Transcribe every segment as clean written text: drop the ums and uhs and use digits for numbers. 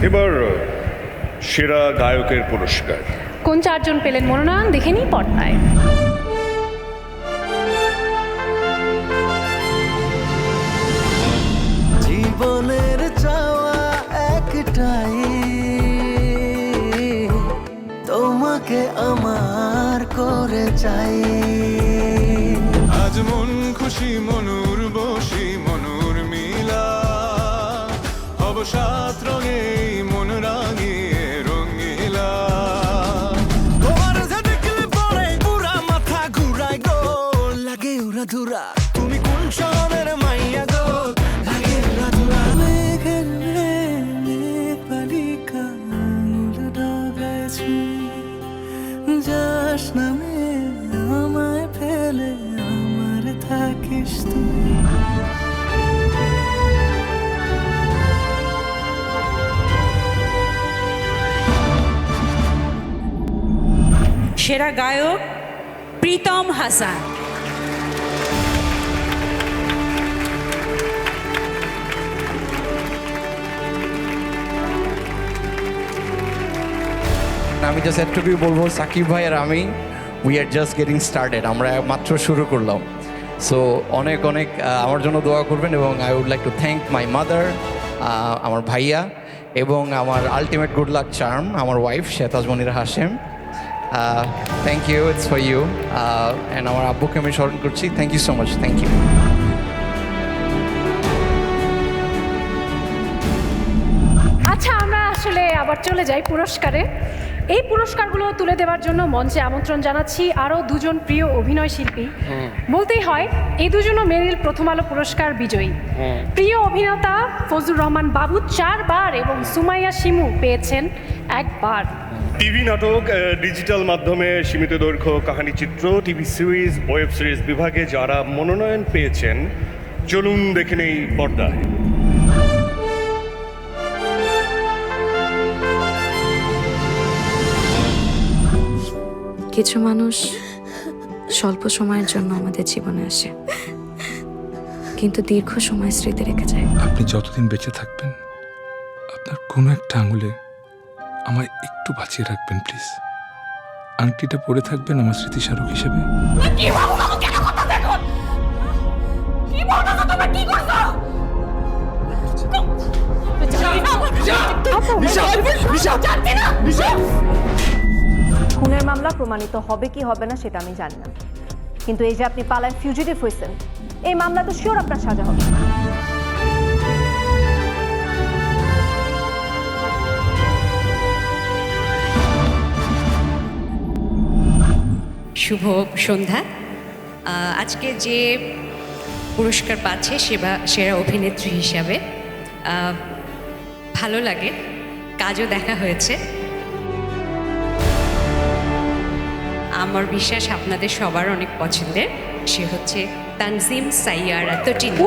এবার সেরা গায়কের পুরস্কার কোন চারজন পেলেন মনোনয়ন দেখে নিই পর্দায়। জীবনের চাওয়া একটাই, তোমাকে আমার করে চাই। আজ মন খুশি মনুর বসি মনুর মিলা, হব সাত রঙে মন রাঙিয়ে রঙিলা। তোমার যে দেখলে পরে পুরা মাথা ঘুরায় গো, লাগে উড়া ধুরা। তুমি কোন শহরের মাইয়া গো, লাগে উড়া ধুরা। মেঘের পালিকা উল্টা গেছে, যাস নামে আমায় ফেলে আমার থাকিস তুই। সেরা গায়ক প্রীতম হাসান। আমি জাস্ট এতটুকুই বলবো, সাকিব ভাই আর আমি we are just getting started, আমরা মাত্র শুরু করলাম। সো অনেক অনেক আমার জন্য দোয়া করবেন, এবং I would like to thank my mother, আমার ভাইয়া, এবং আমার আলটিমেট গুড লাক চার্ম আমার wife Shetaj Monira Hashem. Thank you, it's for you. And আমার আব্বুকে আমি স্মরণ করছি। Thank you so much, thank you. আচ্ছা, আমরা আসলে আবার চলে যাই পুরস্কারে। এই পুরস্কারগুলো তুলে দেওয়ার জন্য মঞ্চে আমন্ত্রণ জানাচ্ছি আরও দুজন প্রিয় অভিনয় শিল্পী। বলতেই হয় এই দুজনও মেরিল প্রথম আলো পুরস্কার বিজয়ী। প্রিয় অভিনেতা ফজলুর রহমান বাবু 4 বার এবং সুমাইয়া শিমু পেয়েছেন 1 বার। টিভি নাটক, ডিজিটাল মাধ্যমে সীমিত দৈর্ঘ্য কাহিনীচিত্র, টিভি সিরিজ, ওয়েব সিরিজ বিভাগে যারা মনোনয়ন পেয়েছেন, চলুন দেখে নেই পর্দায়। কিছু মানুষ স্বল্প সময়ের জন্য আমাদের জীবনে আসে, কিন্তু দীর্ঘ সময় স্মৃতি রেখে যায়। আপনি যতদিন বেঁচে থাকবেন, আপনার কোনো একটা আঙুলে আমায় একটু বাঁচিয়ে রাখবেন প্লিজ। আংটিটা পরে থাকবেন আমার স্মৃতিস্মারক হিসেবে। খুনের মামলা প্রমাণিত হবে কি হবে না সেটা আমি জানি না, কিন্তু এই যে আপনি পালায় ফিউজিটিভ হয়েছেন, এই মামলা তো শিওর আপনার সাজা হবে। শুভ সন্ধ্যা। আজকে যে পুরস্কার পাচ্ছে সেরা অভিনেত্রী হিসাবে ভালো লাগে, কাজও দেখা হয়েছে। আমার বিশ্বাস আপনাদের সবার অনেক পছন্দের। সে হচ্ছে তানজিম সাইয়ারা তটিনী।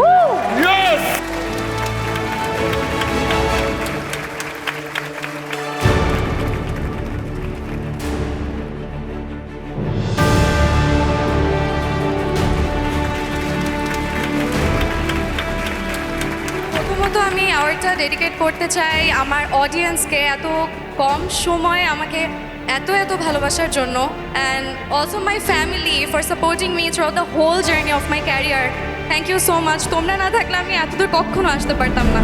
প্রথমত আমি অ্যাওয়ার্ডটা ডেডিকেট করতে চাই আমার অডিয়েন্সকে, এত কম সময়ে আমাকে এত ভালোবাসার জন্য, and also my family for supporting me through the whole journey of my career. Thank you so much. তোমরা না থাকলে আমি এতদূর কখনো আসতে পারতাম না।